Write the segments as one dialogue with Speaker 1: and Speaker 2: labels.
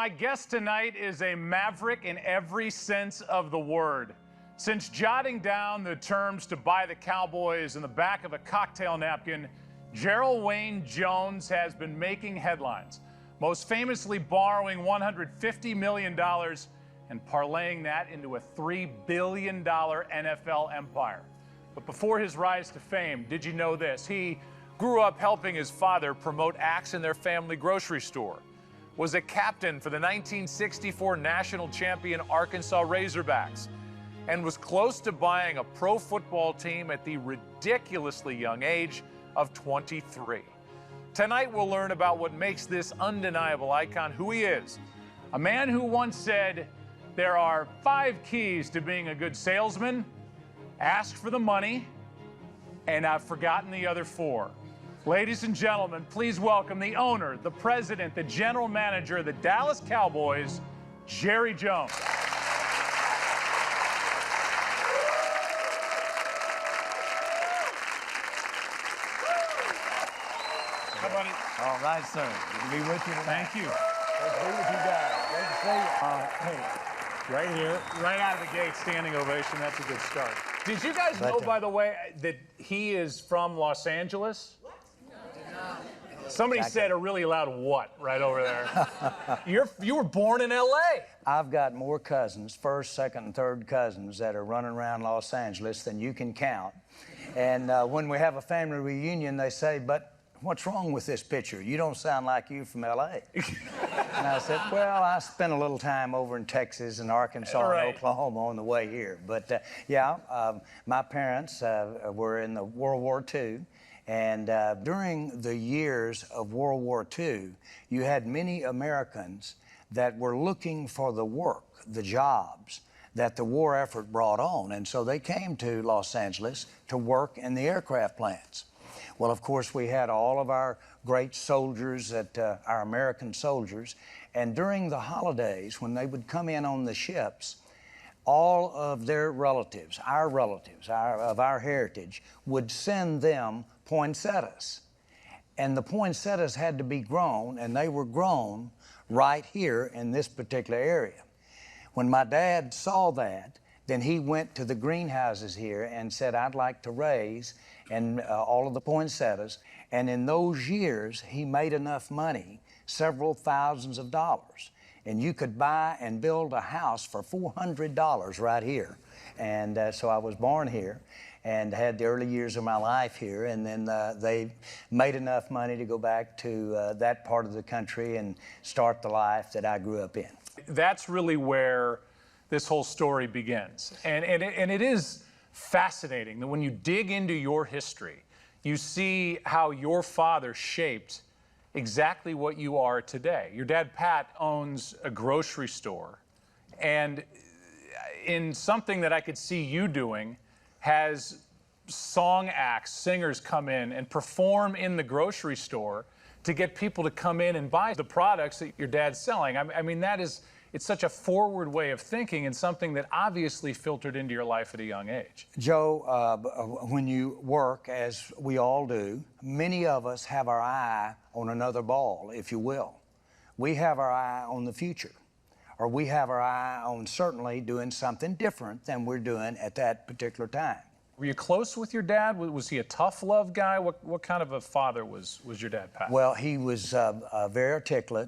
Speaker 1: my guest tonight is a maverick in every sense of the word. Since jotting down the terms to buy the Cowboys in the back of a cocktail napkin, Gerald Wayne Jones has been making headlines, most famously borrowing $150 million and parlaying that into a $3 billion NFL empire. But before his rise to fame, did you know this? He grew up helping his father promote acts in their family grocery store, was a captain for the 1964 national champion Arkansas Razorbacks, and was close to buying a pro football team at the ridiculously young age of 23. Tonight we'll learn about what makes this undeniable icon who he is. A man who once said, there are 5 keys to being a good salesman: ask for the money, and I've forgotten the other 4. Ladies and gentlemen, please welcome the owner, the president, the general manager of the Dallas Cowboys, Jerry Jones. Hi, buddy.
Speaker 2: All right, sir. Good to be with you tonight.
Speaker 1: Thank you.
Speaker 2: Good to be with you guys. Great to see you.
Speaker 1: Hey, right here, right out of the gate, standing ovation. That's a good start. Did you guys know, by the way, that he is from Los Angeles? Somebody said a really loud what right over there. You were born in L.A.
Speaker 2: I've got more cousins, first, second, and third cousins that are running around Los Angeles than you can count. And when we have a family reunion, they say, but what's wrong with this picture? You don't sound like you from L.A. And I said, well, I spent a little time over in Texas and Arkansas and Oklahoma on the way here. But my parents were in the World War II. And during the years of World War II, you had many Americans that were looking for the work, the jobs that the war effort brought on. And so they came to Los Angeles to work in the aircraft plants. Well, of course, we had all of our great soldiers, our American soldiers. And during the holidays, when they would come in on the ships, all of their relatives, of our heritage, would send them poinsettias. And the poinsettias had to be grown, and they were grown right here in this particular area. When my dad saw that, then he went to the greenhouses here and said, I'd like to raise all of the poinsettias. And in those years, he made enough money, several thousands of dollars. And you could buy and build a house for $400 right here. And so I was born here and had the early years of my life here. And then they made enough money to go back to that part of the country and start the life that I grew up in.
Speaker 1: That's really where this whole story begins. And it is fascinating that when you dig into your history, you see how your father shaped exactly what you are today. Your dad, Pat, owns a grocery store, and in something that I could see you doing, has song acts, singers come in and perform in the grocery store to get people to come in and buy the products that your dad's selling. I mean, it's such a forward way of thinking and something that obviously filtered into your life at a young age.
Speaker 2: Joe, when you work, as we all do, many of us have our eye on another ball, if you will. We have our eye on the future, or we have our eye on certainly doing something different than we're doing at that particular time.
Speaker 1: Were you close with your dad? Was he a tough love guy? What kind of a father was your dad, Pat?
Speaker 2: Well, he was very articulate.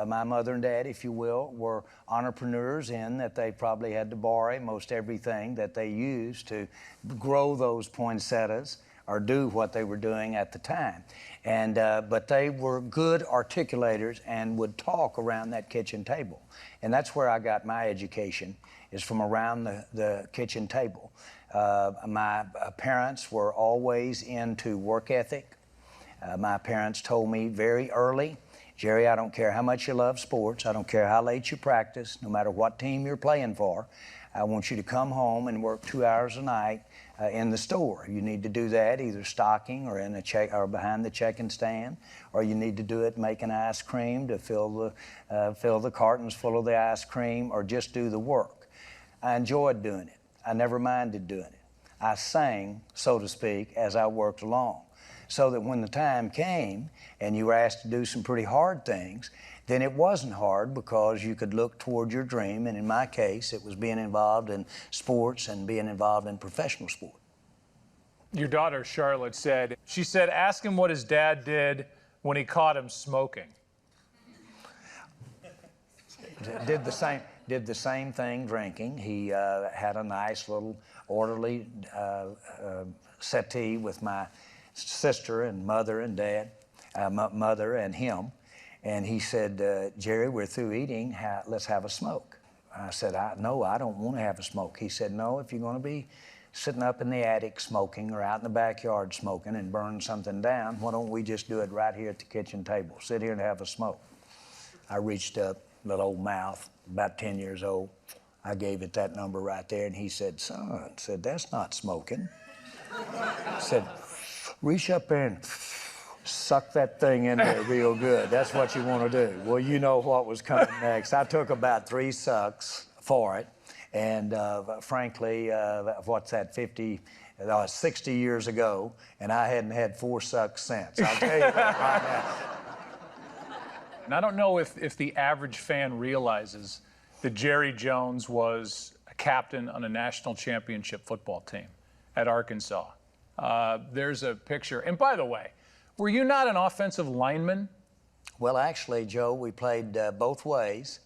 Speaker 2: My mother and dad, if you will, were entrepreneurs in that they probably had to borrow most everything that they used to grow those poinsettias or do what they were doing at the time. And but they were good articulators and would talk around that kitchen table. And that's where I got my education, is from around the kitchen table. My parents were always into work ethic. My parents told me very early, Jerry, I don't care how much you love sports. I don't care how late you practice, no matter what team you're playing for. I want you to come home and work 2 hours a night in the store. You need to do that either stocking or in or behind the checking stand, or you need to do it making ice cream to fill the cartons full of the ice cream, or just do the work. I enjoyed doing it. I never minded doing it. I sang, so to speak, as I worked along. So that when the time came and you were asked to do some pretty hard things, then it wasn't hard because you could look toward your dream. And in my case, it was being involved in sports and being involved in professional sport.
Speaker 1: Your daughter, Charlotte, she said, ask him what his dad did when he caught him smoking.
Speaker 2: Did the same thing drinking. He had a nice little orderly settee with my sister and mother and dad, mother and him. And he said, Jerry, we're through eating, let's have a smoke. I said, no, I don't want to have a smoke. He said, no, if you're going to be sitting up in the attic smoking or out in the backyard smoking and burn something down, why don't we just do it right here at the kitchen table? Sit here and have a smoke. I reached up, little old mouth, about 10 years old. I gave it that number right there, and he said, son, that's not smoking. I said, reach up there and suck that thing in there real good. That's what you want to do. Well, you know what was coming next. I took about 3 sucks for it, and frankly, what's that, 60 years ago, and I hadn't had 4 sucks since. I'll tell you that right now.
Speaker 1: And I don't know if the average fan realizes that Jerry Jones was a captain on a national championship football team at Arkansas. There's a picture. And by the way, were you not an offensive lineman?
Speaker 2: Well, actually, Joe, we played both ways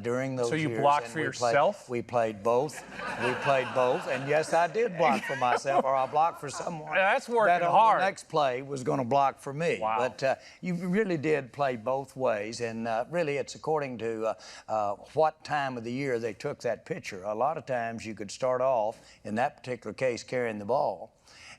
Speaker 2: during those years.
Speaker 1: So you blocked for yourself?
Speaker 2: We played both. We played both. And yes, I did block for myself, or I blocked for someone.
Speaker 1: That's working
Speaker 2: that
Speaker 1: hard.
Speaker 2: The next play was going to block for me.
Speaker 1: Wow.
Speaker 2: But you really did play both ways. And really, it's according to what time of the year they took that picture. A lot of times you could start off, in that particular case, carrying the ball.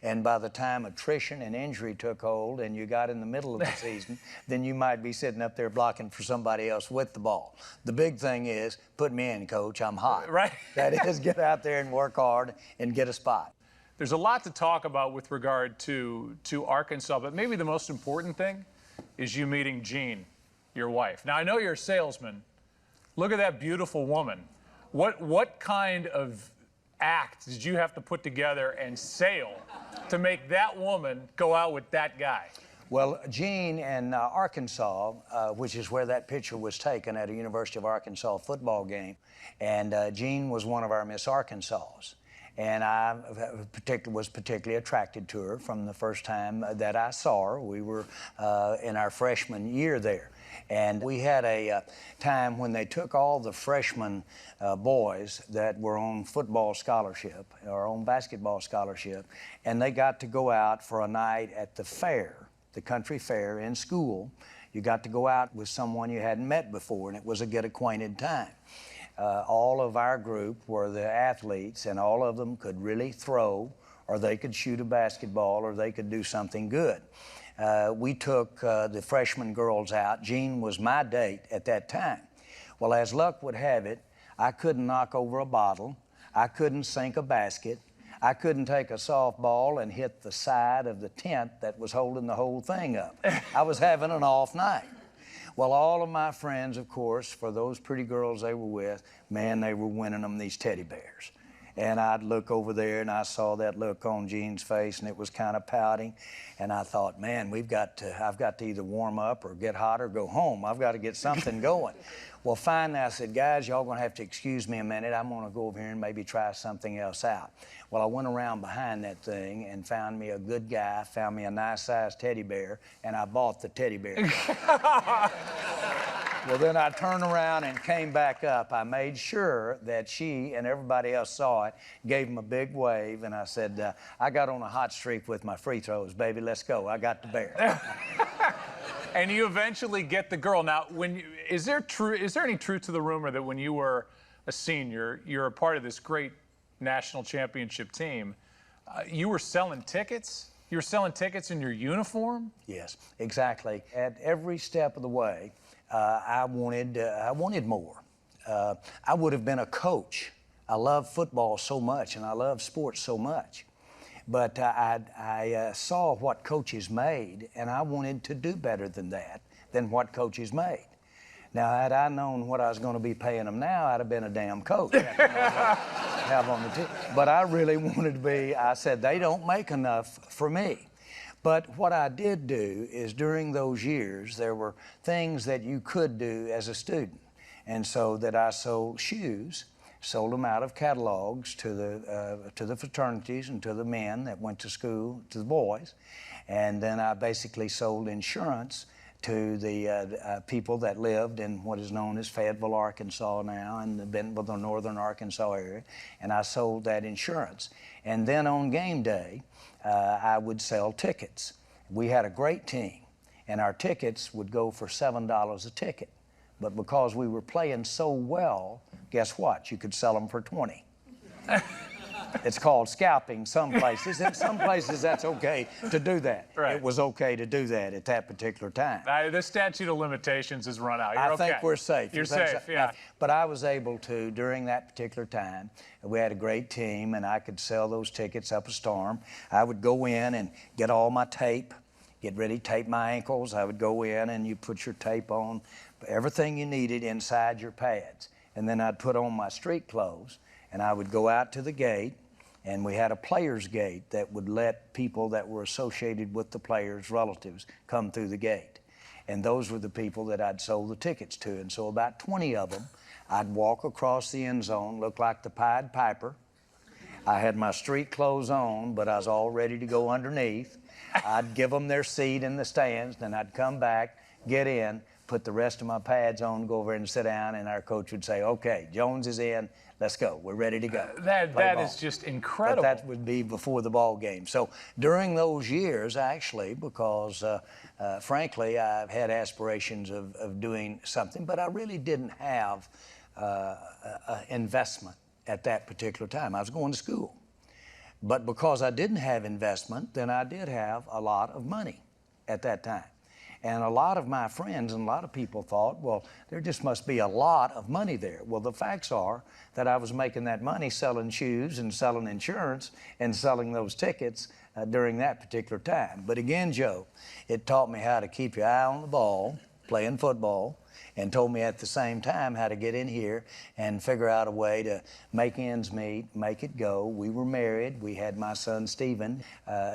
Speaker 2: And by the time attrition and injury took hold and you got in the middle of the season, then you might be sitting up there blocking for somebody else with the ball. The big thing is, put me in, coach, I'm hot.
Speaker 1: Right.
Speaker 2: That is, get out there and work hard and get a spot.
Speaker 1: There's a lot to talk about with regard to Arkansas, but maybe the most important thing is you meeting Jean, your wife. Now, I know you're a salesman. Look at that beautiful woman. What kind of act did you have to put together and sail to make that woman go out with that guy?
Speaker 2: Well, Jean in Arkansas, which is where that picture was taken at a University of Arkansas football game, and Jean was one of our Miss Arkansas. And I was particularly attracted to her from the first time that I saw her. We were in our freshman year there. And we had a time when they took all the freshman boys that were on football scholarship or on basketball scholarship, and they got to go out for a night at the fair, the country fair in school. You got to go out with someone you hadn't met before, and it was a get-acquainted time. All of our group were the athletes, and all of them could really throw, or they could shoot a basketball, or they could do something good. We took the freshman girls out. Jean was my date at that time. Well, as luck would have it, I couldn't knock over a bottle. I couldn't sink a basket. I couldn't take a softball and hit the side of the tent that was holding the whole thing up. I was having an off night. Well, all of my friends, of course, for those pretty girls they were with, man, they were winning them these teddy bears. And I'd look over there, and I saw that look on Jean's face, and it was kind of pouting. And I thought, man, I've got to either warm up or get hot or go home. I've got to get something going. Well, finally, I said, guys, y'all going to have to excuse me a minute. I'm going to go over here and maybe try something else out. Well, I went around behind that thing and found me a good guy, found me a nice-sized teddy bear, and I bought the teddy bear. Well, then I turned around and came back up. I made sure that she and everybody else saw it, gave them a big wave, and I said, I got on a hot streak with my free throws, baby. Let's go. I got the bear.
Speaker 1: And you eventually get the girl. Now, is there any truth to the rumor that when you were a senior, you're a part of this great national championship team, you were selling tickets? You were selling tickets in your uniform?
Speaker 2: Yes, exactly. At every step of the way, I wanted more. I would have been a coach. I love football so much, and I love sports so much. But I saw what coaches made, and I wanted to do better than what coaches made. Now, had I known what I was going to be paying them now, I'd have been a damn coach. Have on the team. But I really wanted to be, I said, they don't make enough for me. But what I did do is during those years, there were things that you could do as a student. And so that I sold shoes, sold them out of catalogs to the fraternities and to the men that went to school, to the boys. And then I basically sold insurance to the people that lived in what is known as Fayetteville, Arkansas now, and the northern Arkansas area. And I sold that insurance. And then on game day, I would sell tickets. We had a great team, and our tickets would go for $7 a ticket. But because we were playing so well, guess what? You could sell them for 20. It's called scalping some places. In some places, that's okay to do that.
Speaker 1: Right.
Speaker 2: It was okay to do that at that particular time.
Speaker 1: The statute of limitations has run out. You're
Speaker 2: I
Speaker 1: okay.
Speaker 2: think we're safe.
Speaker 1: You're safe, yeah.
Speaker 2: But I was able to, during that particular time, we had a great team, and I could sell those tickets up a storm. I would go in and get all my tape, get ready to tape my ankles. I would go in, and you put your tape on, everything you needed inside your pads. And then I'd put on my street clothes, and I would go out to the gate, and we had a player's gate that would let people that were associated with the players' relatives come through the gate. And those were the people that I'd sold the tickets to. And so about 20 of them, I'd walk across the end zone, look like the Pied Piper. I had my street clothes on, but I was all ready to go underneath. I'd give them their seat in the stands, then I'd come back, get in, put the rest of my pads on, go over and sit down, and our coach would say, okay, Jones is in, let's go, we're ready to go.
Speaker 1: That is just incredible.
Speaker 2: But that would be before the ball game. So during those years, actually, because frankly, I've had aspirations of doing something, but I really didn't have investment at that particular time. I was going to school. But because I didn't have investment, then I did have a lot of money at that time. And a lot of my friends and a lot of people thought, well, there just must be a lot of money there. Well, the facts are that I was making that money selling shoes and selling insurance and selling those tickets during that particular time. But again, Joe, it taught me how to keep your eye on the ball, playing football, and told me at the same time how to get in here and figure out a way to make ends meet, make it go. We were married. We had my son, Stephen,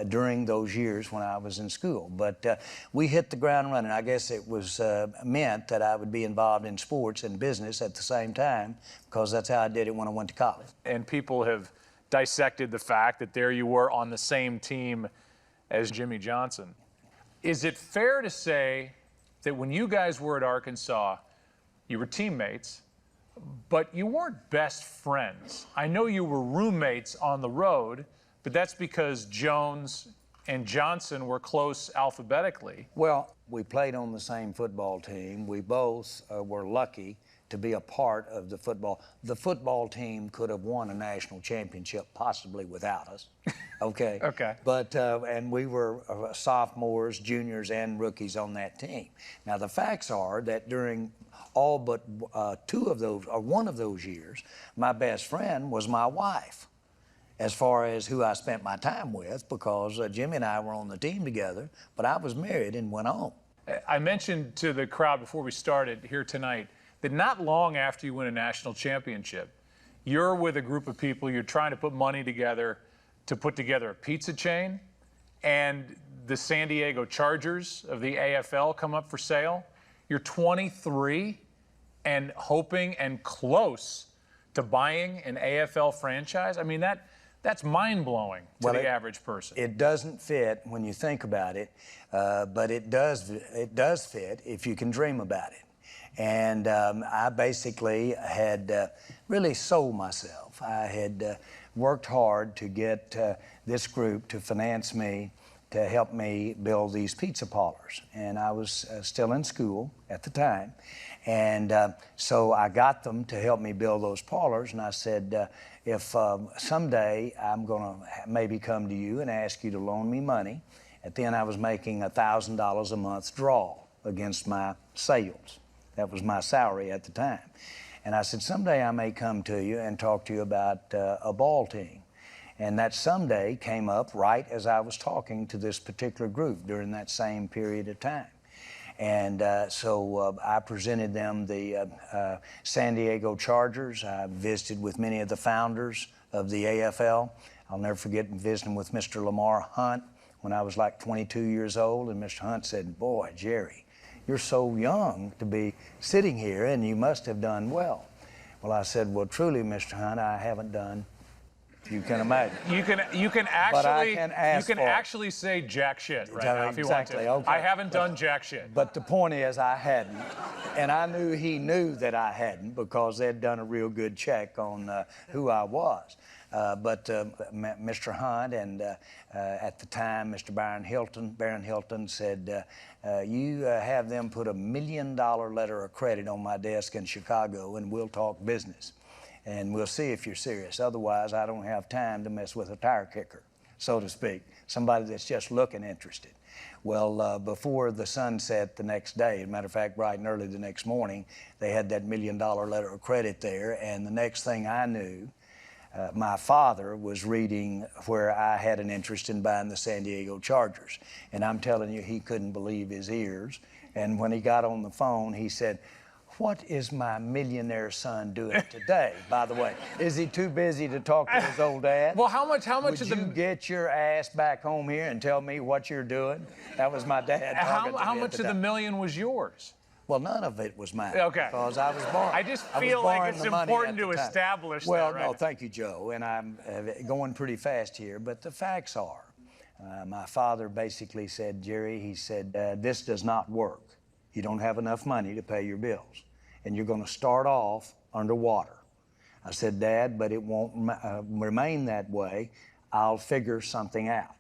Speaker 2: during those years when I was in school. But we hit the ground running. I guess it was meant that I would be involved in sports and business at the same time, because that's how I did it when I went to college.
Speaker 1: And people have dissected the fact that there you were on the same team as Jimmy Johnson. Is it fair to say that when you guys were at Arkansas, you were teammates, but you weren't best friends? I know you were roommates on the road, but that's because Jones and Johnson were close alphabetically.
Speaker 2: Well, we played on the same football team. We both were lucky to be a part of the football. The football team could have won a national championship possibly without us, okay?
Speaker 1: Okay.
Speaker 2: But, and we were sophomores, juniors, and rookies on that team. Now, the facts are that during all but one of those years, my best friend was my wife, as far as who I spent my time with, because Jimmy and I were on the team together, but I was married and went home.
Speaker 1: I mentioned to the crowd before we started here tonight that not long after you win a national championship, you're with a group of people, you're trying to put money together to put together a pizza chain, and the San Diego Chargers of the AFL come up for sale. You're 23 and hoping and close to buying an AFL franchise. I mean, that's mind-blowing to the average person.
Speaker 2: It doesn't fit when you think about it, but it does fit if you can dream about it. And I basically had really sold myself. I had worked hard to get this group to finance me, to help me build these pizza parlors. And I was still in school at the time. And so I got them to help me build those parlors. And I said, if someday I'm going to maybe come to you and ask you to loan me money. At then I was making $1,000 a month draw against my sales. That was my salary at the time. And I said, someday I may come to you and talk to you about a ball team. And that someday came up right as I was talking to this particular group during that same period of time. And so I presented them the San Diego Chargers. I visited with many of the founders of the AFL. I'll never forget visiting with Mr. Lamar Hunt when I was like 22 years old, and Mr. Hunt said, "Boy, Jerry, you're so young to be sitting here, and you must have done well." Well, I said, "Well, truly, Mr. Hunt, I haven't done." You can imagine.
Speaker 1: You can actually say jack shit right now if you want to.
Speaker 2: Okay.
Speaker 1: I haven't done jack shit.
Speaker 2: But the point is, I hadn't, and I knew he knew that I hadn't because they'd done a real good check on who I was. But Mr. Hunt and at the time, Mr. Baron Hilton said, "You have them put $1 million letter of credit on my desk in Chicago, and we'll talk business. And we'll see if you're serious. Otherwise, I don't have time to mess with a tire kicker, so to speak, somebody that's just looking interested." Well, before the sun set the next day, as a matter of fact, bright and early the next morning, they had that $1 million letter of credit there, and the next thing I knew, my father was reading where I had an interest in buying the San Diego Chargers. And I'm telling you, he couldn't believe his ears. And when he got on the phone, he said, "What is my millionaire son doing today?" By the way, is he too busy to talk to his old dad?
Speaker 1: Well, how much
Speaker 2: Would you get your ass back home here and tell me what you're doing? That was my dad talking to me
Speaker 1: how much
Speaker 2: at
Speaker 1: of
Speaker 2: the
Speaker 1: the
Speaker 2: time.
Speaker 1: million was yours?
Speaker 2: Well, none of it was mine.
Speaker 1: Okay.
Speaker 2: Because I was born.
Speaker 1: I just feel like it's important to establish
Speaker 2: well,
Speaker 1: that, right?
Speaker 2: no, thank you, Joe. And I'm going pretty fast here, but the facts are, my father basically said, "Jerry," he said, "this does not work. You don't have enough money to pay your bills, and you're going to start off underwater." I said, "Dad, but it won't remain that way. I'll figure something out."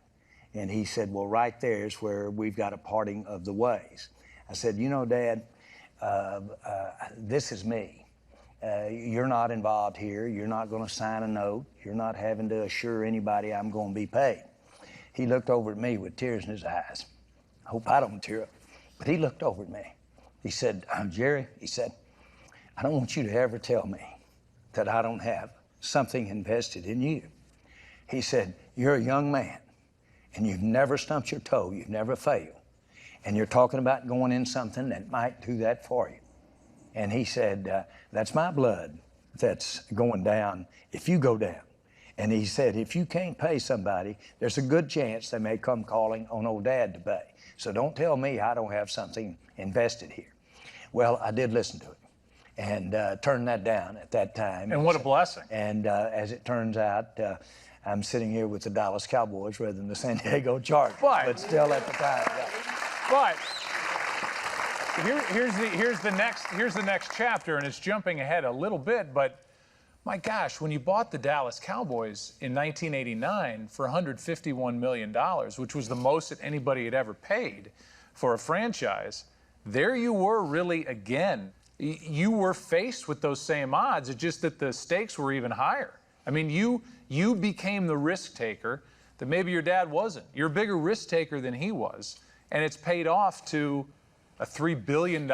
Speaker 2: And he said, "Well, right there is where we've got a parting of the ways." I said, "You know, Dad, this is me. You're not involved here. You're not going to sign a note. You're not having to assure anybody I'm going to be paid." He looked over at me with tears in his eyes. I hope I don't tear up. But he looked over at me. He said, "Jerry," he said, "I don't want you to ever tell me that I don't have something invested in you." He said, "You're a young man, and you've never stumped your toe. You've never failed. And you're talking about going in something that might do that for you." And he said, "That's my blood that's going down if you go down." And he said, "If you can't pay somebody, there's a good chance they may come calling on old Dad to pay. So don't tell me I don't have something invested here." Well, I did listen to it and turned that down at that time.
Speaker 1: And what a blessing.
Speaker 2: And as it turns out, I'm sitting here with the Dallas Cowboys rather than the San Diego Chargers. But still at the time, yeah.
Speaker 1: But here's the next chapter, and it's jumping ahead a little bit. But my gosh, when you bought the Dallas Cowboys in 1989 for $151 million, which was the most that anybody had ever paid for a franchise, there you were really again. You were faced with those same odds. It's just that the stakes were even higher. I mean, you became the risk taker that maybe your dad wasn't. You're a bigger risk taker than he was. And it's paid off to a $3 billion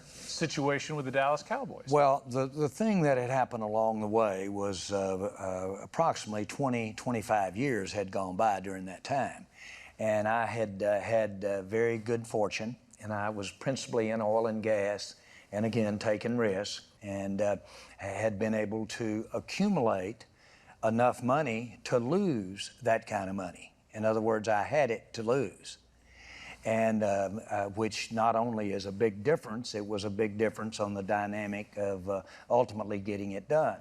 Speaker 1: situation with the Dallas Cowboys.
Speaker 2: Well, the thing that had happened along the way was approximately 25 years had gone by during that time. And I had had very good fortune, and I was principally in oil and gas, and again, taking risks, and had been able to accumulate enough money to lose that kind of money. In other words, I had it to lose. And which not only is a big difference, it was a big difference on the dynamic of ultimately getting it done.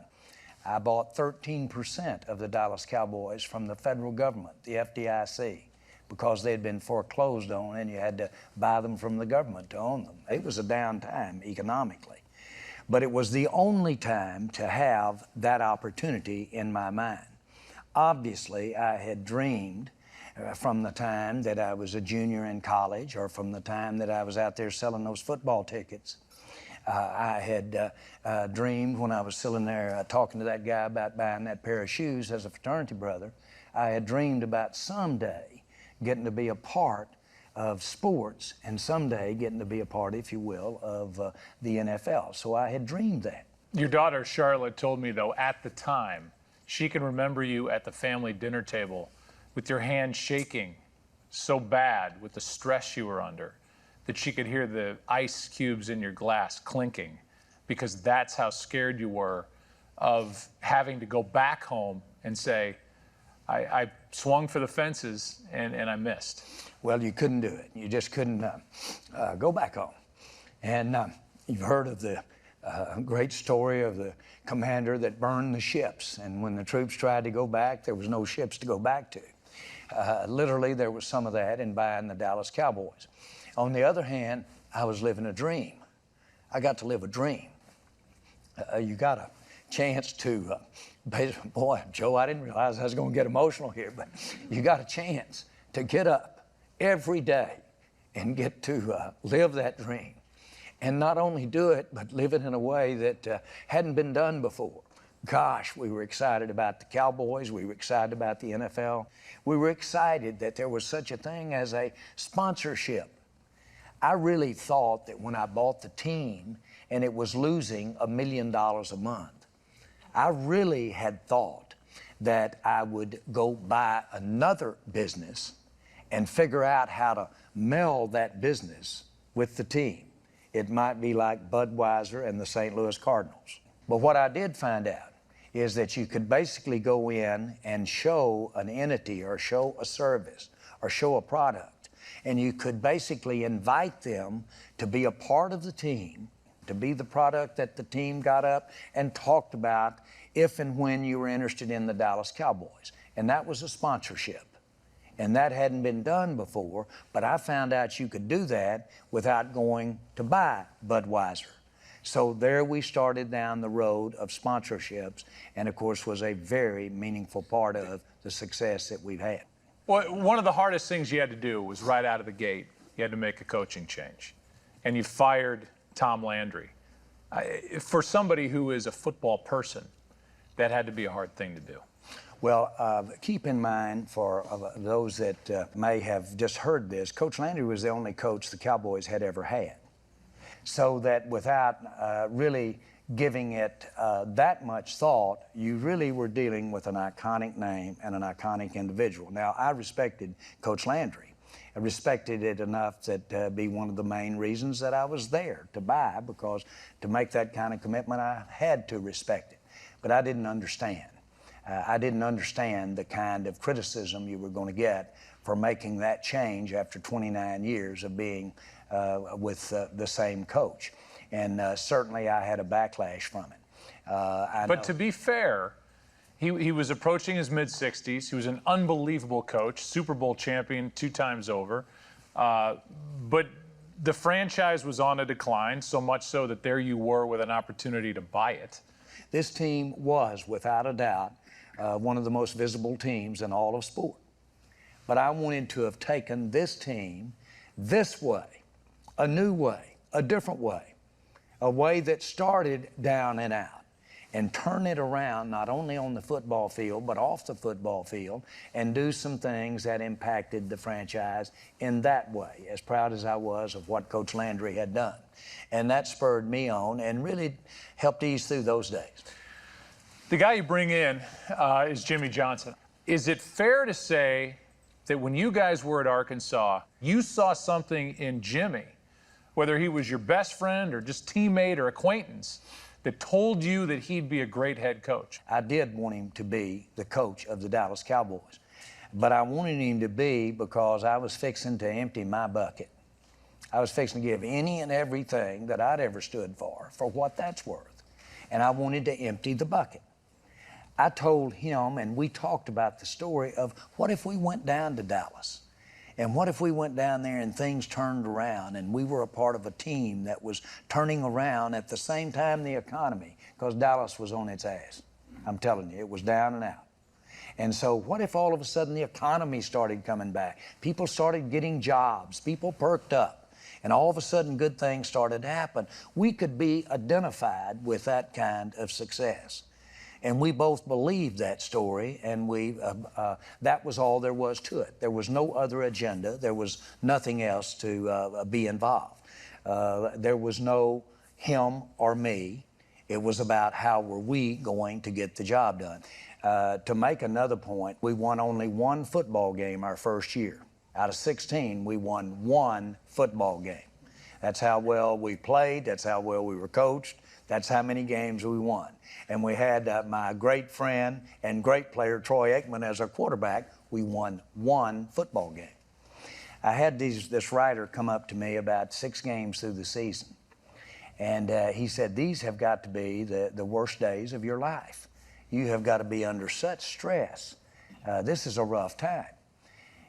Speaker 2: I bought 13% of the Dallas Cowboys from the federal government, the FDIC, because they had been foreclosed on and you had to buy them from the government to own them. It was a downtime economically. But it was the only time to have that opportunity in my mind. Obviously, I had dreamed from the time that I was a junior in college or from the time that I was out there selling those football tickets. I had dreamed when I was sitting there talking to that guy about buying that pair of shoes as a fraternity brother. I had dreamed about someday getting to be a part of sports and someday getting to be a part, if you will, of the NFL. So I had dreamed that.
Speaker 1: Your daughter, Charlotte, told me, though, at the time, she can remember you at the family dinner table with your hand shaking so bad with the stress you were under that she could hear the ice cubes in your glass clinking because that's how scared you were of having to go back home and say, I swung for the fences and I missed.
Speaker 2: Well, you couldn't do it. You just couldn't go back home. And you've heard of the great story of the commander that burned the ships. And when the troops tried to go back, there was no ships to go back to. Literally, there was some of that in buying the Dallas Cowboys. On the other hand, I was living a dream. I got to live a dream. You got a chance to, boy, Joe, I didn't realize I was going to get emotional here, but you got a chance to get up every day and get to live that dream. And not only do it, but live it in a way that hadn't been done before. Gosh, we were excited about the Cowboys. We were excited about the NFL. We were excited that there was such a thing as a sponsorship. I really thought that when I bought the team and it was losing $1 million a month, I really had thought that I would go buy another business and figure out how to meld that business with the team. It might be like Budweiser and the St. Louis Cardinals. But what I did find out is that you could basically go in and show an entity or show a service or show a product, and you could basically invite them to be a part of the team, to be the product that the team got up and talked about if and when you were interested in the Dallas Cowboys. And that was a sponsorship. And that hadn't been done before, but I found out you could do that without going to buy Budweiser. So there we started down the road of sponsorships, and of course was a very meaningful part of the success that we've had.
Speaker 1: Well, one of the hardest things you had to do was right out of the gate, you had to make a coaching change. And you fired Tom Landry. For somebody who is a football person, that had to be a hard thing to do.
Speaker 2: Well, keep in mind for those that may have just heard this, Coach Landry was the only coach the Cowboys had ever had. So that without really giving it that much thought, you really were dealing with an iconic name and an iconic individual. Now, I respected Coach Landry. I respected it enough that be one of the main reasons that I was there to buy, because to make that kind of commitment, I had to respect it. But I didn't understand. I didn't understand the kind of criticism you were going to get for making that change after 29 years of being with the same coach. And certainly I had a backlash from it.
Speaker 1: But to be fair, he was approaching his mid-60s. He was an unbelievable coach, Super Bowl champion 2 times over. But the franchise was on a decline, so much so that there you were with an opportunity to buy it.
Speaker 2: This team was, without a doubt, one of the most visible teams in all of sport. But I wanted to have taken this team this way, a new way, a different way, a way that started down and out, and turn it around not only on the football field, but off the football field, and do some things that impacted the franchise in that way, as proud as I was of what Coach Landry had done. And that spurred me on and really helped ease through those days.
Speaker 1: The guy you bring in is Jimmy Johnson. Is it fair to say that when you guys were at Arkansas, you saw something in Jimmy, whether he was your best friend or just teammate or acquaintance, that told you that he'd be a great head coach?
Speaker 2: I did want him to be the coach of the Dallas Cowboys, but I wanted him to be because I was fixing to empty my bucket. I was fixing to give any and everything that I'd ever stood for what that's worth, and I wanted to empty the bucket. I told him, and we talked about the story of what if we went down to Dallas? And what if we went down there and things turned around and we were a part of a team that was turning around at the same time the economy, because Dallas was on its ass. I'm telling you, it was down and out. And so what if all of a sudden the economy started coming back? People started getting jobs, people perked up, and all of a sudden good things started to happen. We could be identified with that kind of success. And we both believed that story, and that was all there was to it. There was no other agenda. There was nothing else to be involved. There was no him or me. It was about how were we going to get the job done. To make another point, we won only 1 football game our first year. Out of 16, we won 1 football game. That's how well we played. That's how well we were coached. That's how many games we won. And we had my great friend and great player, Troy Aikman, as our quarterback. We won one football game. I had this writer come up to me about 6 games through the season. And he said, these have got to be the worst days of your life. You have got to be under such stress. This is a rough time.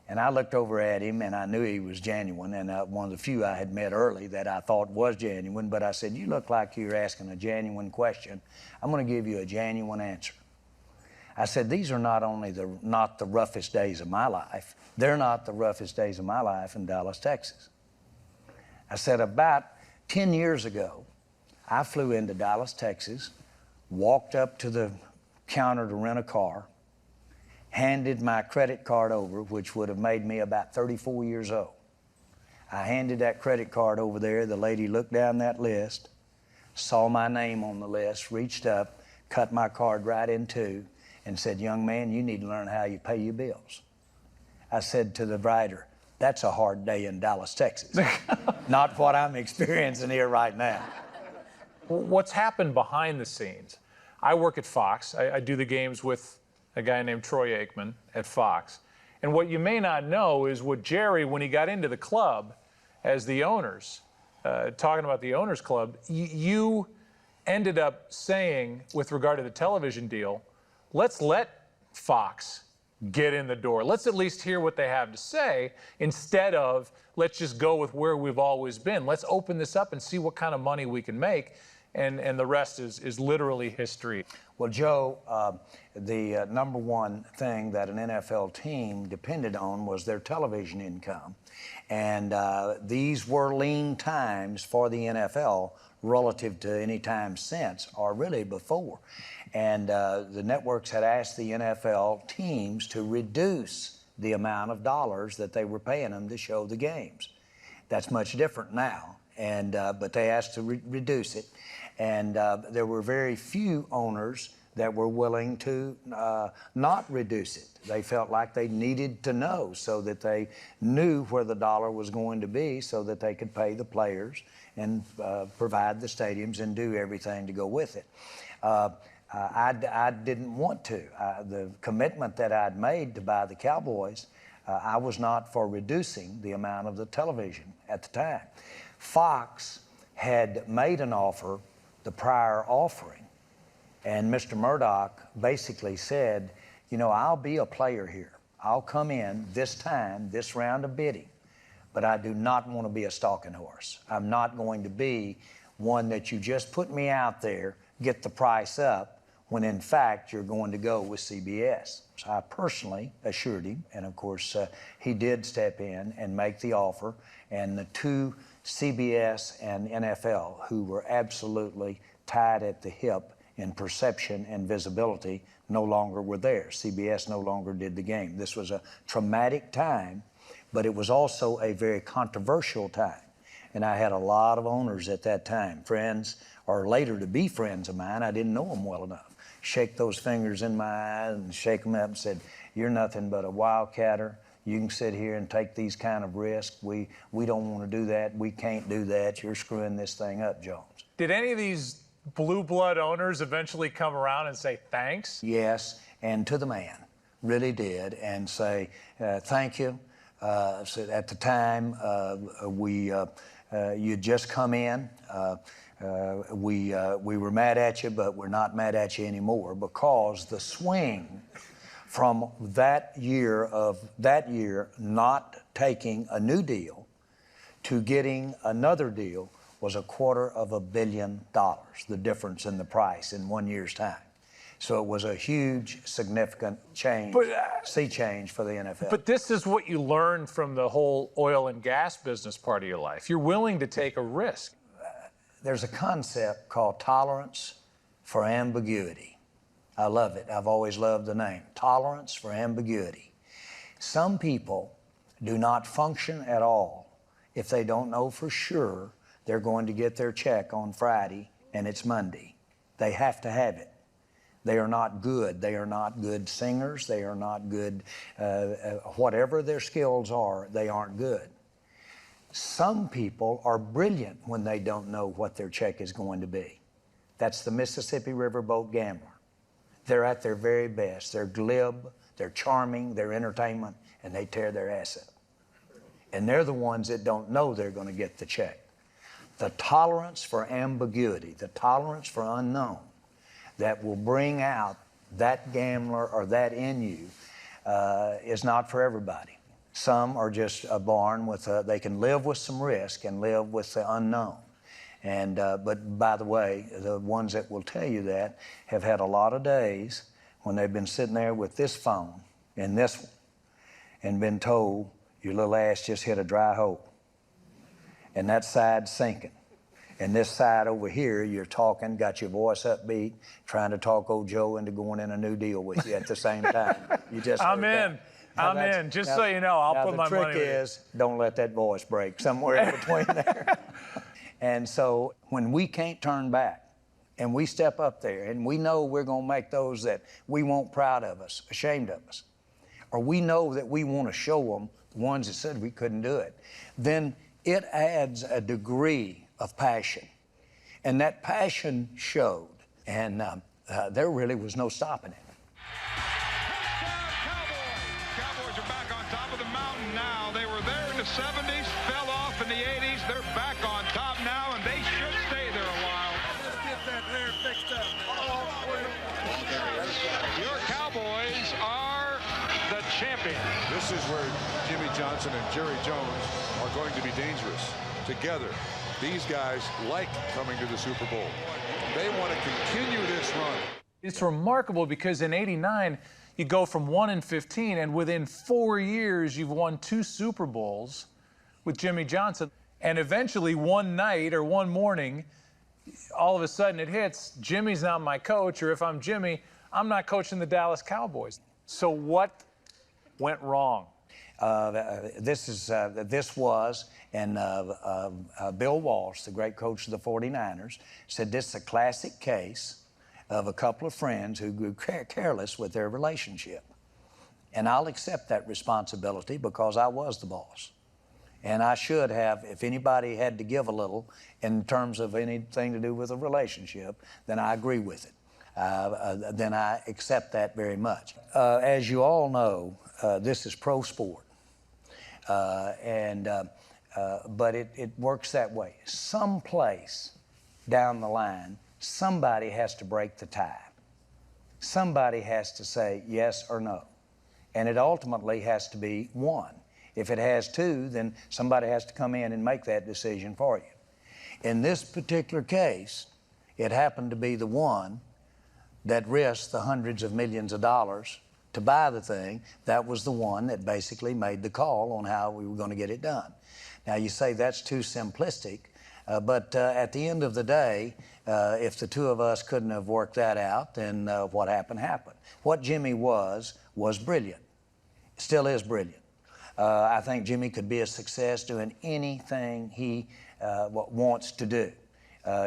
Speaker 2: And I looked over at him, and I knew he was genuine, and one of the few I had met early that I thought was genuine. But I said, you look like you're asking a genuine question. I'm going to give you a genuine answer. I said, these are not only not the roughest days of my life, they're not the roughest days of my life in Dallas, Texas. I said, about 10 years ago, I flew into Dallas, Texas, walked up to the counter to rent a car, handed my credit card over, which would have made me about 34 years old. I handed that credit card over there. The lady looked down that list, saw my name on the list, reached up, cut my card right in two, and said, young man, you need to learn how you pay your bills. I said to the writer, that's a hard day in Dallas, Texas. Not what I'm experiencing here right now.
Speaker 1: What's happened behind the scenes? I work at Fox. I do the games with a guy named Troy Aikman at Fox. And what you may not know is what Jerry, when he got into the club as the owners, talking about the owners club, you ended up saying, with regard to the television deal, let's let Fox get in the door. Let's at least hear what they have to say instead of let's just go with where we've always been. Let's open this up and see what kind of money we can make. And the rest is literally history.
Speaker 2: Well, Joe, the number one thing that an NFL team depended on was their television income. And these were lean times for the NFL relative to any time since or really before. And the networks had asked the NFL teams to reduce the amount of dollars that they were paying them to show the games. That's much different now. And but they asked to reduce it. And there were very few owners that were willing to not reduce it. They felt like they needed to know so that they knew where the dollar was going to be so that they could pay the players and provide the stadiums and do everything to go with it. I didn't want to. The commitment that I'd made to buy the Cowboys, I was not for reducing the amount of the television at the time. Fox had made an offer the prior offering, and Mr. Murdoch basically said, you know, I'll be a player here. I'll come in this time, this round of bidding, but I do not want to be a stalking horse. I'm not going to be one that you just put me out there, get the price up, when in fact you're going to go with CBS. So I personally assured him, and of course he did step in and make the offer, and the two CBS and NFL, who were absolutely tied at the hip in perception and visibility, no longer were there. CBS no longer did the game. This was a traumatic time, but it was also a very controversial time. And I had a lot of owners at that time, friends, or later to be friends of mine. I didn't know them well enough. Shake those fingers in my eyes and shake them up and said, you're nothing but a wildcatter. You can sit here and take these kind of risks. We don't want to do that. We can't do that. You're screwing this thing up, Jones.
Speaker 1: Did any of these blue blood owners eventually come around and say thanks?
Speaker 2: Yes, and to the man, really did, and say thank you. So at the time, you'd just come in. We were mad at you, but we're not mad at you anymore because the swing from that year not taking a new deal to getting another deal was $250 million, the difference in the price in 1 year's time. So it was a huge, significant change, sea change for the NFL.
Speaker 1: But this is what you learned from the whole oil and gas business part of your life. You're willing to take a risk.
Speaker 2: There's a concept called tolerance for ambiguity. I love it. I've always loved the name, tolerance for ambiguity. Some people do not function at all if they don't know for sure they're going to get their check on Friday and it's Monday. They have to have it. They are not good. They are not good singers. They are not good, whatever their skills are, they aren't good. Some people are brilliant when they don't know what their check is going to be. That's the Mississippi Riverboat gambler. They're at their very best. They're glib, they're charming, they're entertainment, and they tear their ass up. And they're the ones that don't know they're going to get the check. The tolerance for ambiguity, the tolerance for unknown that will bring out that gambler or that in you is not for everybody. Some are just born with, they can live with some risk and live with the unknown. And, but by the way, the ones that will tell you that have had a lot of days when they've been sitting there with this phone and this one and been told, your little ass just hit a dry hole. And that side's sinking. And this side over here, you're talking, got your voice upbeat, trying to talk old Joe into going in a new deal with you at the same time. You just
Speaker 1: I'm in. I'm in. Just so you know, I'll put my money with you.
Speaker 2: The trick is, don't let that voice break somewhere in between there. And so when we can't turn back and we step up there and we know we're going to make those that we want proud of us, ashamed of us, or we know that we want to show them, the ones that said we couldn't do it, then it adds a degree of passion. And that passion showed, and there really was no stopping it.
Speaker 3: Cowboys are back on top of the mountain now. They were there in the 70s, fell off in the 80s. They're back on top now, and they should stay there a while.
Speaker 4: Let's get that there fixed up.
Speaker 3: Your Cowboys are the champions.
Speaker 5: This is where Jimmy Johnson and Jerry Jones are going to be dangerous. Together, these guys like coming to the Super Bowl. They want to continue this run.
Speaker 1: It's remarkable because in '89, you go from 1-15, and within 4 years, you've won 2 Super Bowls with Jimmy Johnson. And eventually, one night or one morning, all of a sudden it hits, Jimmy's not my coach, or if I'm Jimmy, I'm not coaching the Dallas Cowboys. So what went wrong?
Speaker 2: This was, and Bill Walsh, the great coach of the 49ers, said this is a classic case of a couple of friends who grew careless with their relationship. And I'll accept that responsibility because I was the boss. And I should have, if anybody had to give a little in terms of anything to do with a relationship, then I agree with it. Then I accept that very much. As you all know, this is pro sport. But it works that way. Someplace down the line, somebody has to break the tie. Somebody has to say yes or no. And it ultimately has to be one. If it has two, then somebody has to come in and make that decision for you. In this particular case, it happened to be the one that risked the hundreds of millions of dollars to buy the thing. That was the one that basically made the call on how we were going to get it done. Now, you say that's too simplistic, but at the end of the day, if the two of us couldn't have worked that out, then what happened, happened. What Jimmy was brilliant. Still is brilliant. I think Jimmy could be a success doing anything he wants to do.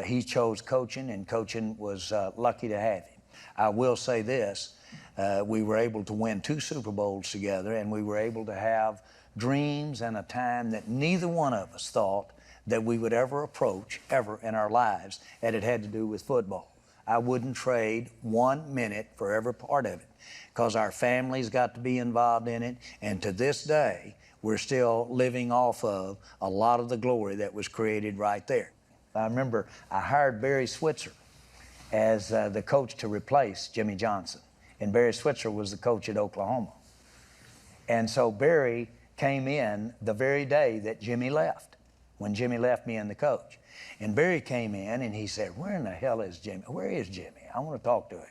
Speaker 2: He chose coaching, and coaching was lucky to have him. I will say this, we were able to win 2 Super Bowls together, and we were able to have dreams and a time that neither one of us thought that we would ever approach, ever in our lives, and it had to do with football. I wouldn't trade 1 minute for every part of it because our families got to be involved in it, and to this day, we're still living off of a lot of the glory that was created right there. I remember I hired Barry Switzer as the coach to replace Jimmy Johnson, and Barry Switzer was the coach at Oklahoma. And so Barry came in the very day that Jimmy left, when Jimmy left me and the coach. And Barry came in and he said, where in the hell is Jimmy? Where is Jimmy? I want to talk to him.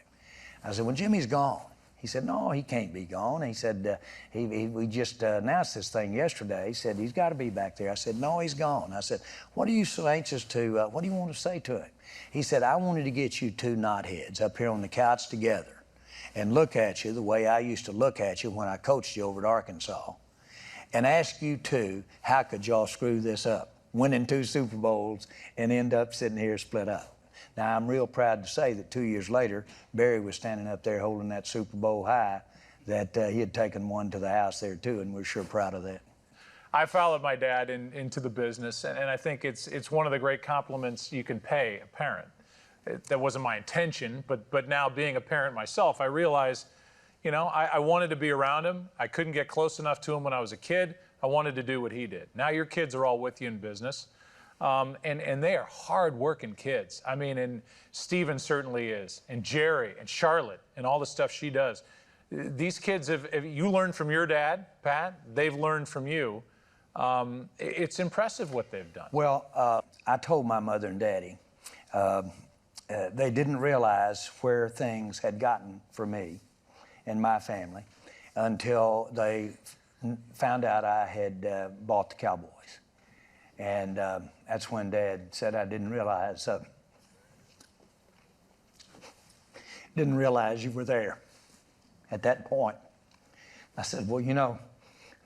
Speaker 2: I said, well, Jimmy's gone. He said, no, he can't be gone. He said, we just announced this thing yesterday. He said, he's got to be back there. I said, no, he's gone. I said, what are you so anxious to, what do you want to say to him? He said, I wanted to get you 2 knotheads up here on the couch together and look at you the way I used to look at you when I coached you over at Arkansas and ask you 2, how could y'all screw this up? Winning 2 Super Bowls and end up sitting here split up. Now, I'm real proud to say that 2 years later, Barry was standing up there holding that Super Bowl high, that he had taken one to the house there too, and we're sure proud of that.
Speaker 1: I followed my dad into the business, and I think it's one of the great compliments you can pay a parent. That wasn't my intention, but now being a parent myself, I realized, you know, I wanted to be around him. I couldn't get close enough to him when I was a kid. I wanted to do what he did. Now your kids are all with you in business, and they are hard-working kids. I mean, and Steven certainly is, and Jerry, and Charlotte, and all the stuff she does. These kids, if you learned from your dad, Pat, they've learned from you. It's impressive what they've done.
Speaker 2: Well, I told my mother and daddy, they didn't realize where things had gotten for me and my family until they found out I had bought the Cowboys. And that's when Dad said, I didn't realize you were there at that point. I said, well, you know,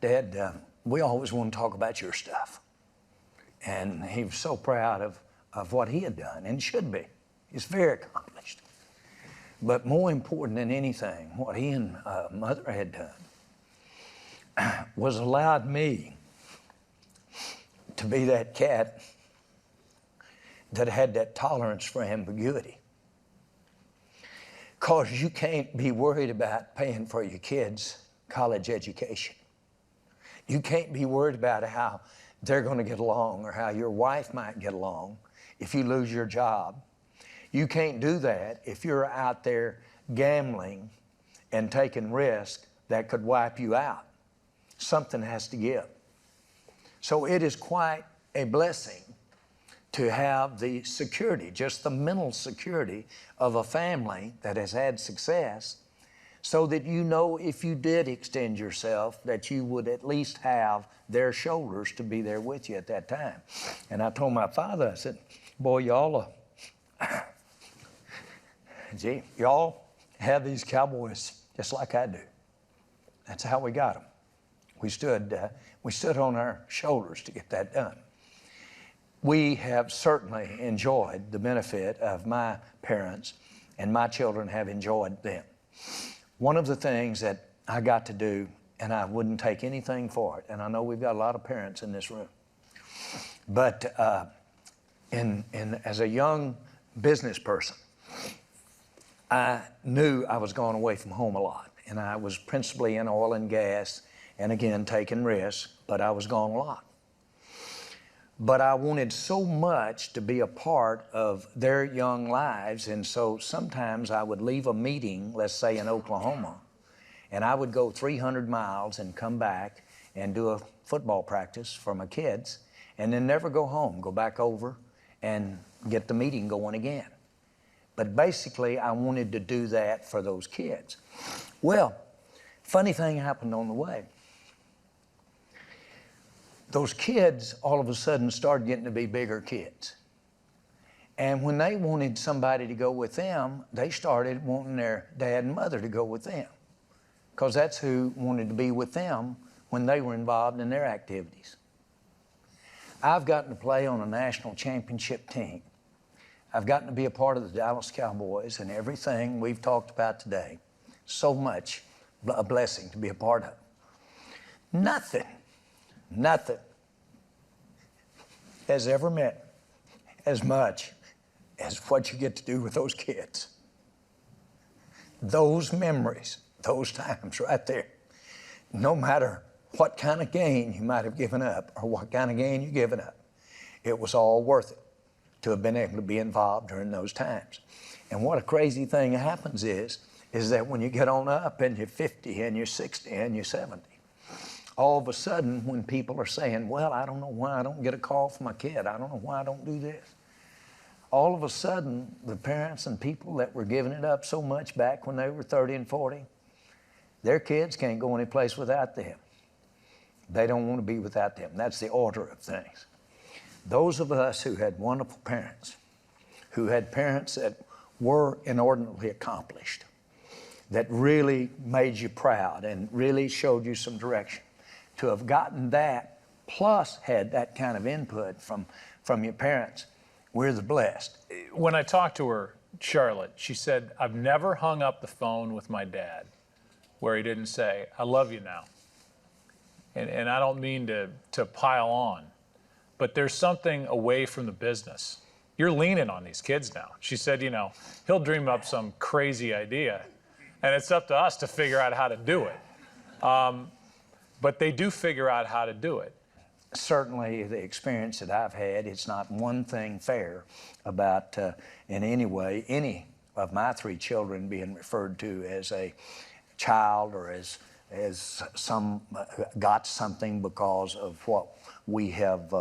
Speaker 2: Dad, we always want to talk about your stuff. And he was so proud of what he had done, and should be. He's very accomplished. But more important than anything, what he and Mother had done was allowed me to be that cat that had that tolerance for ambiguity. Because you can't be worried about paying for your kids' college education. You can't be worried about how they're going to get along or how your wife might get along if you lose your job. You can't do that if you're out there gambling and taking risks that could wipe you out. Something has to give. So it is quite a blessing to have the security, just the mental security of a family that has had success, so that you know if you did extend yourself, that you would at least have their shoulders to be there with you at that time. And I told my father, I said, boy, y'all have these Cowboys just like I do. That's how we got them. We stood on our shoulders to get that done. We have certainly enjoyed the benefit of my parents, and my children have enjoyed them. One of the things that I got to do, and I wouldn't take anything for it, and I know we've got a lot of parents in this room, but as a young business person, I knew I was going away from home a lot, and I was principally in oil and gas, and again, taking risks, but I was gone a lot. But I wanted so much to be a part of their young lives, and so sometimes I would leave a meeting, let's say in Oklahoma, and I would go 300 miles and come back and do a football practice for my kids, and then never go home, go back over and get the meeting going again. But basically, I wanted to do that for those kids. Well, funny thing happened on the way. Those kids all of a sudden started getting to be bigger kids. And when they wanted somebody to go with them, they started wanting their dad and mother to go with them, because that's who wanted to be with them when they were involved in their activities. I've gotten to play on a national championship team. I've gotten to be a part of the Dallas Cowboys, and everything we've talked about today, so much a blessing to be a part of. Nothing has ever meant as much as what you get to do with those kids. Those memories, those times right there, no matter what kind of gain you might have given up or what kind of gain you've given up, it was all worth it to have been able to be involved during those times. And what a crazy thing happens is that when you get on up and you're 50 and you're 60 and you're 70, all of a sudden when people are saying, well, I don't know why I don't get a call from my kid, I don't know why I don't do this. All of a sudden, the parents and people that were giving it up so much back when they were 30 and 40, their kids can't go any place without them. They don't want to be without them. That's the order of things. Those of us who had wonderful parents, who had parents that were inordinately accomplished, that really made you proud and really showed you some direction, to have gotten that, plus had that kind of input from your parents, we're the blessed.
Speaker 1: When I talked to her, Charlotte, she said, I've never hung up the phone with my dad where he didn't say, I love you now. and I don't mean to pile on, but there's something away from the business. You're leaning on these kids now. She said, you know, he'll dream up some crazy idea, and it's up to us to figure out how to do it. But they do figure out how to do it.
Speaker 2: Certainly, the experience that I've had, it's not one thing fair about, in any way, any of my three children being referred to as a child or as some got something because of what we have,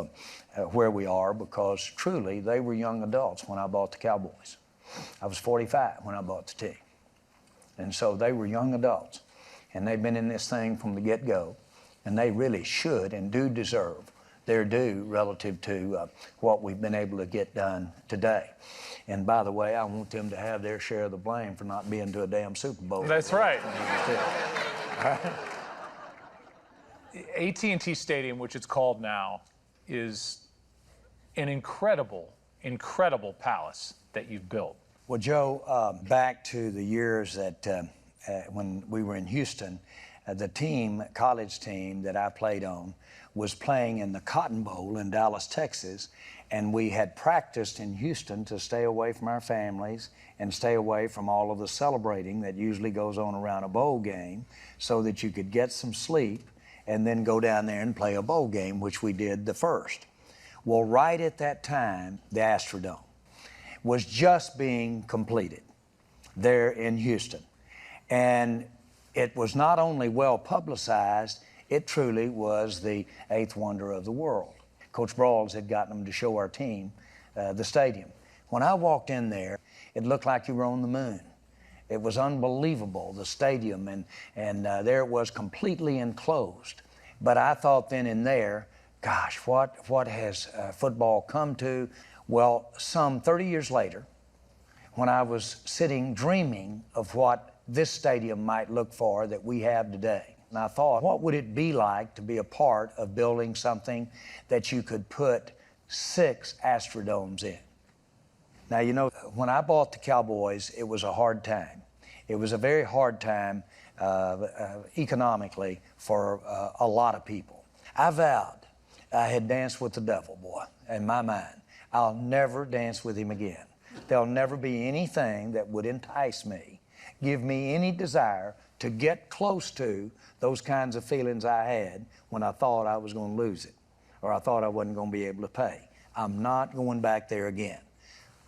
Speaker 2: where we are, because truly they were young adults when I bought the Cowboys. I was 45 when I bought the team. And so they were young adults, and they've been in this thing from the get-go, and they really should and do deserve their due relative to what we've been able to get done today. And by the way, I want them to have their share of the blame for not being to a damn Super Bowl.
Speaker 1: That's right. AT&T Stadium, which it's called now, is an incredible, incredible palace that you've built.
Speaker 2: Well, Joe, back to the years that when we were in Houston, the team, college team that I played on, was playing in the Cotton Bowl in Dallas, Texas, and we had practiced in Houston to stay away from our families and stay away from all of the celebrating that usually goes on around a bowl game so that you could get some sleep and then go down there and play a bowl game, which we did the first. Well, right at that time, the Astrodome was just being completed there in Houston. And it was not only well publicized, it truly was the eighth wonder of the world. Coach Brawls had gotten them to show our team the stadium. When I walked in there, it looked like you were on the moon. It was unbelievable, the stadium, and there it was completely enclosed. But I thought then and there, gosh, what has football come to? Well, some 30 years later, when I was sitting dreaming of what this stadium might look for that we have today, and I thought, what would it be like to be a part of building something that you could put 6 Astrodomes in? Now, you know, when I bought the Cowboys, it was a hard time. It was a very hard time economically for a lot of people. I vowed I had danced with the devil, boy, in my mind. I'll never dance with him again. There'll never be anything that would entice me, give me any desire to get close to those kinds of feelings I had when I thought I was going to lose it or I thought I wasn't going to be able to pay. I'm not going back there again.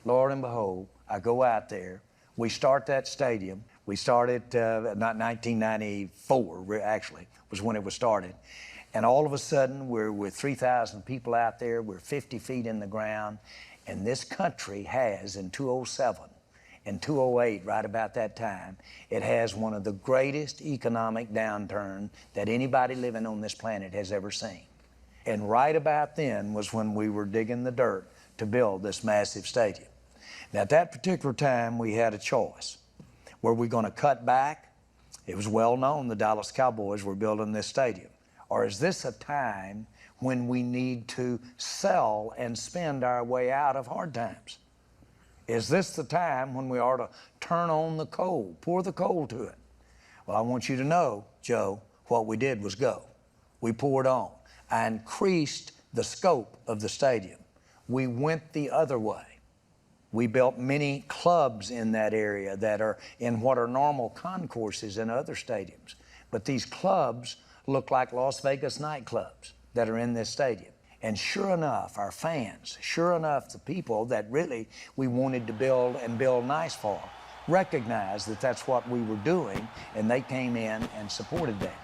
Speaker 2: Lord and behold, I go out there. We start that stadium. We started, not 1994, actually, was when it was started. And all of a sudden, we're with 3,000 people out there. We're 50 feet in the ground. And this country has, in 2007 and 2008, right about that time, it has one of the greatest economic downturn that anybody living on this planet has ever seen. And right about then was when we were digging the dirt to build this massive stadium. Now, at that particular time, we had a choice. Were we going to cut back? It was well known the Dallas Cowboys were building this stadium. Or is this a time when we need to sell and spend our way out of hard times? Is this the time when we ought to turn on the coal, pour the coal to it? Well, I want you to know, Joe, what we did was go. We poured on. I increased the scope of the stadium. We went the other way. We built many clubs in that area that are in what are normal concourses in other stadiums. But these clubs look like Las Vegas nightclubs that are in this stadium. And sure enough, our fans, sure enough, the people that really we wanted to build and build nice for, recognized that that's what we were doing, and they came in and supported that.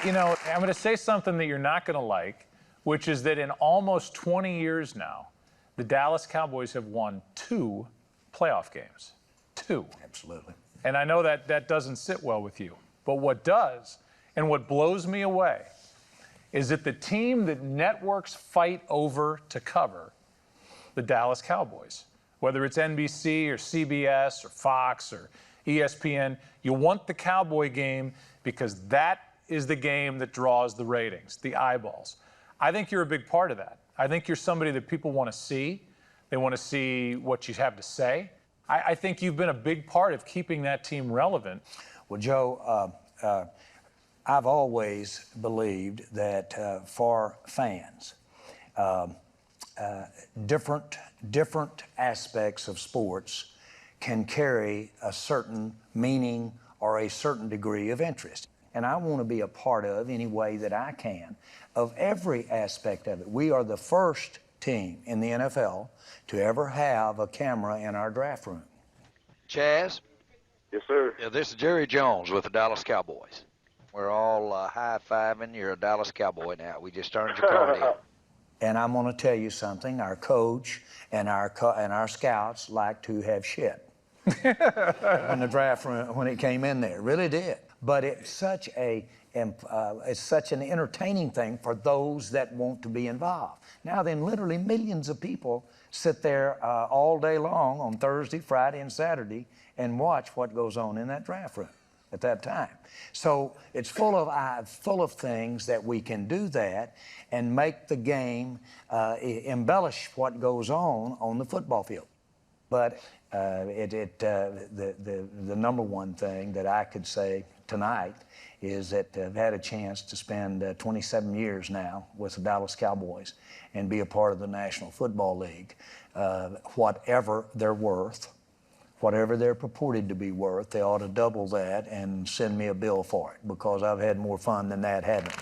Speaker 1: You know, I'm going to say something that you're not going to like, which is that in almost 20 years now, the Dallas Cowboys have won 2 playoff games. 2.
Speaker 2: Absolutely.
Speaker 1: And I know that that doesn't sit well with you. But what does, and what blows me away, is that the team that networks fight over to cover, the Dallas Cowboys, whether it's NBC or CBS or Fox or ESPN, you want the Cowboy game because that is the game that draws the ratings, the eyeballs. I think you're a big part of that. I think you're somebody that people want to see. They want to see what you have to say. I think you've been a big part of keeping that team relevant.
Speaker 2: Well, Joe, I've always believed that for fans, different aspects of sports can carry a certain meaning or a certain degree of interest. And I want to be a part of, any way that I can, of every aspect of it. We are the first team in the NFL to ever have a camera in our draft room.
Speaker 6: Chaz?
Speaker 7: Yes, sir.
Speaker 6: Yeah, this is Jerry Jones with the Dallas Cowboys. We're all high-fiving. You're a Dallas Cowboy now. We just turned your card in.
Speaker 2: And I'm going to tell you something. Our coach and our scouts like to have shit in the draft room when it came in there. Really did. But it's such an entertaining thing for those that want to be involved. Now then, literally millions of people sit there all day long on Thursday, Friday, and Saturday and watch what goes on in that draft room at that time. So it's full of things that we can do that and make the game embellish what goes on the football field. But the number one thing that I could say tonight is that I've had a chance to spend 27 years now with the Dallas Cowboys and be a part of the National Football League. Whatever they're worth, whatever they're purported to be worth, they ought to double that and send me a bill for it, because I've had more fun than that, haven't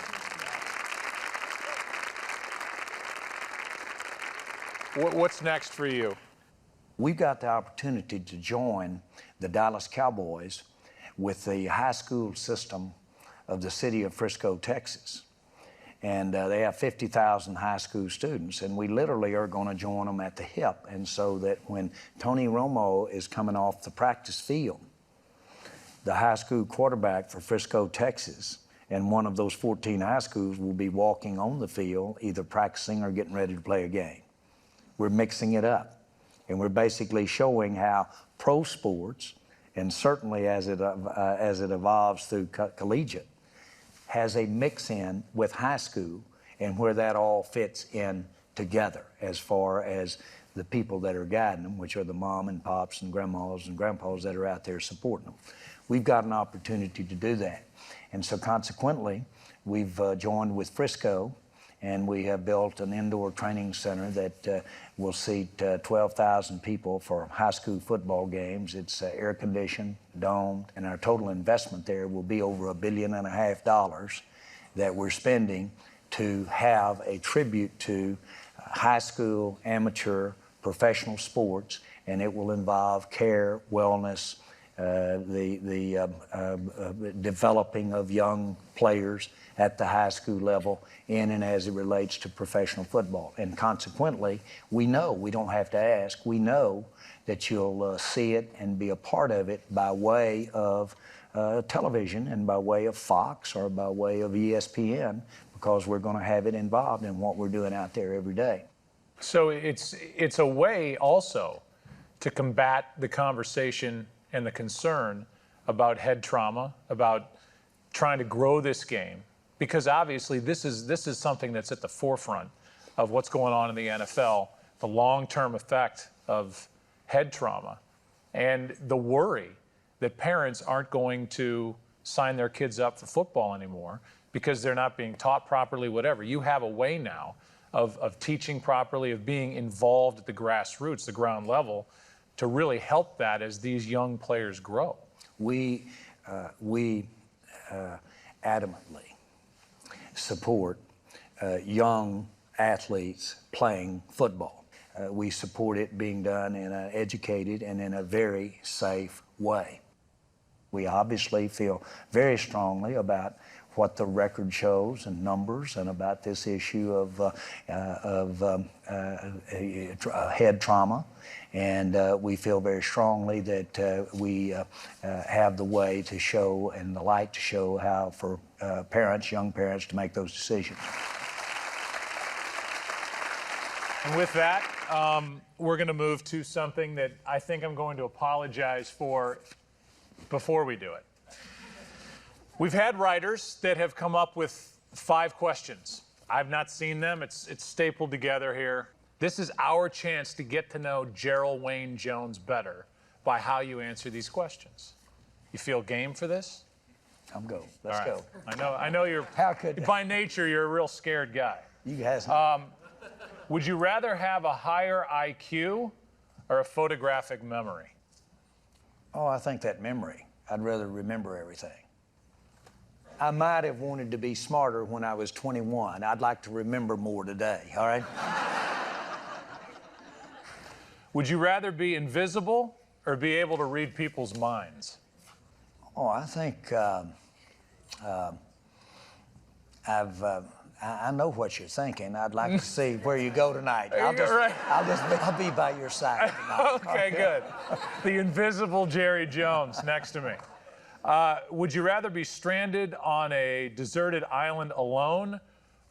Speaker 2: I?
Speaker 1: What's next for you?
Speaker 2: We've got the opportunity to join the Dallas Cowboys with the high school system of the city of Frisco, Texas. And they have 50,000 high school students, and we literally are going to join them at the hip. And so that when Tony Romo is coming off the practice field, the high school quarterback for Frisco, Texas, and one of those 14 high schools will be walking on the field, either practicing or getting ready to play a game. We're mixing it up, and we're basically showing how pro sports, and certainly as it evolves through collegiate, has a mix-in with high school, and where that all fits in together as far as the people that are guiding them, which are the mom and pops and grandmas and grandpas that are out there supporting them. We've got an opportunity to do that. And so consequently, we've joined with Frisco, and we have built an indoor training center that will seat 12,000 people for high school football games. It's air-conditioned, domed, and our total investment there will be over $1.5 billion that we're spending to have a tribute to high school, amateur, professional sports, and it will involve care, wellness, the developing of young players at the high school level in and as it relates to professional football. And consequently, we know, we don't have to ask, we know that you'll see it and be a part of it by way of television and by way of Fox or by way of ESPN, because we're going to have it involved in what we're doing out there every day.
Speaker 1: So it's a way also to combat the conversation and the concern about head trauma, about trying to grow this game, because obviously this is something that's at the forefront of what's going on in the NFL, the long-term effect of head trauma, and the worry that parents aren't going to sign their kids up for football anymore because they're not being taught properly, whatever. You have a way now of teaching properly, of being involved at the grassroots, the ground level, to really help that as these young players grow.
Speaker 2: We adamantly support young athletes playing football. We support it being done in an educated and in a very safe way. We obviously feel very strongly about what the record shows and numbers, and about this issue of head trauma. And we feel very strongly that we have the way to show and the light to show how for parents, young parents, to make those decisions.
Speaker 1: And with that, we're going to move to something that I think I'm going to apologize for before we do it. We've had writers that have come up with 5 questions. I've not seen them. It's stapled together here. This is our chance to get to know Gerald Wayne Jones better by how you answer these questions. You feel game for this?
Speaker 2: I'm go. Let's
Speaker 1: All right.
Speaker 2: go.
Speaker 1: I know you're,
Speaker 2: How could
Speaker 1: by nature, you're a real scared guy.
Speaker 2: you guys?
Speaker 1: Would you rather have a higher IQ or a photographic memory?
Speaker 2: Oh, I think that memory. I'd rather remember everything. I might have wanted to be smarter when I was 21. I'd like to remember more today, all right?
Speaker 1: Would you rather be invisible or be able to read people's minds?
Speaker 2: Oh, I think I know what you're thinking. I'd like to see where you go tonight. I'll be by your side tonight.
Speaker 1: Okay, good. The invisible Jerry Jones next to me. Would you rather be stranded on a deserted island alone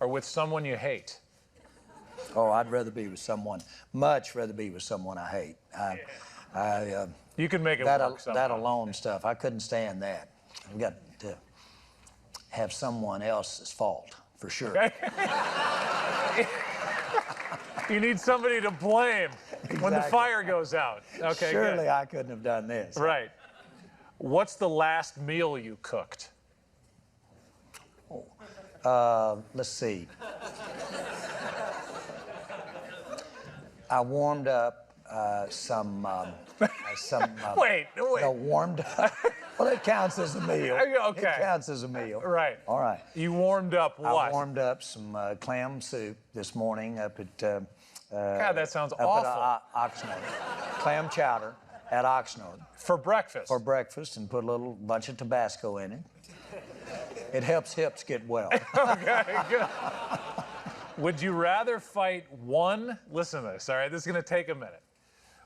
Speaker 1: or with someone you hate?
Speaker 2: Oh, I'd rather be with someone, much rather be with someone I hate.
Speaker 1: You can make it
Speaker 2: that,
Speaker 1: work somehow.
Speaker 2: that alone stuff, I couldn't stand that. I've got to have someone else's fault, for sure.
Speaker 1: Okay. You need somebody to blame when the
Speaker 2: Exactly.
Speaker 1: fire goes out. Okay,
Speaker 2: Surely
Speaker 1: good.
Speaker 2: I couldn't have done this.
Speaker 1: Right. What's the last meal you cooked?
Speaker 2: Let's see. I warmed up some.
Speaker 1: Wait.
Speaker 2: No, warmed up. Well, it counts as a meal.
Speaker 1: Okay.
Speaker 2: It counts as a meal.
Speaker 1: Right.
Speaker 2: All right.
Speaker 1: You warmed up what?
Speaker 2: I warmed up some clam soup this morning up at.
Speaker 1: God, that sounds
Speaker 2: up
Speaker 1: awful.
Speaker 2: at Oxnard. Clam chowder at Oxnard
Speaker 1: For breakfast.
Speaker 2: for breakfast, and put a little bunch of Tabasco in it. It helps hips get well.
Speaker 1: Okay, good. Would you rather fight one, listen to this, all right, this is gonna take a minute.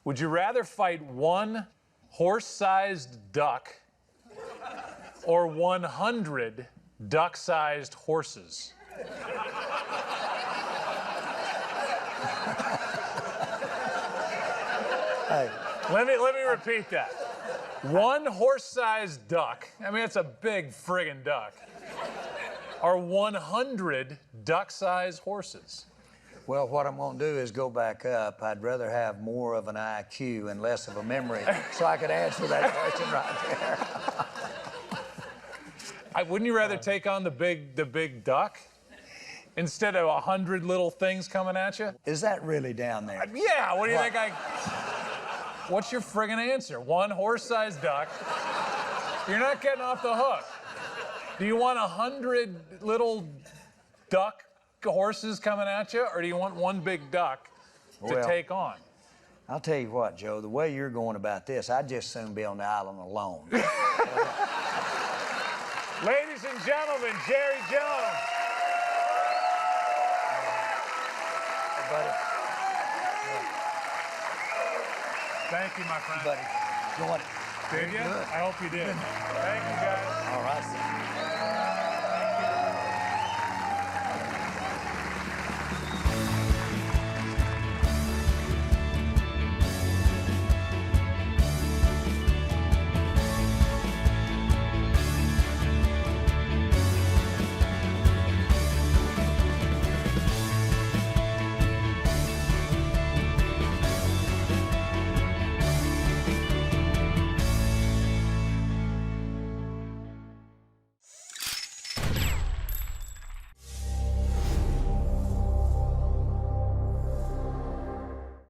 Speaker 1: Would you rather fight one horse-sized duck or 100 duck-sized horses?
Speaker 2: Hey,
Speaker 1: Let me repeat that. One horse-sized duck, I mean, it's a big friggin' duck, or 100 duck-sized horses.
Speaker 2: well, what I'm going to do is go back up. I'd rather have more of an IQ and less of a memory, so I could answer that question right there.
Speaker 1: Wouldn't you rather take on the big duck instead of 100 little things coming at you?
Speaker 2: Is that really down there?
Speaker 1: Yeah, what do you think what's your friggin' answer? One horse-sized duck. You're not getting off the hook. Do you want 100 little duck horses coming at you, or do you want one big duck to
Speaker 2: Well,
Speaker 1: take on?
Speaker 2: I'll tell you what, Joe, the way you're going about this, I'd just soon be on the island alone.
Speaker 1: Ladies and gentlemen, Jerry Jones.
Speaker 2: Buddy,
Speaker 1: Thank you, my friend.
Speaker 2: buddy, going.
Speaker 1: Did you?
Speaker 2: Good.
Speaker 1: I hope you did. Thank you, guys.
Speaker 2: All right, sir.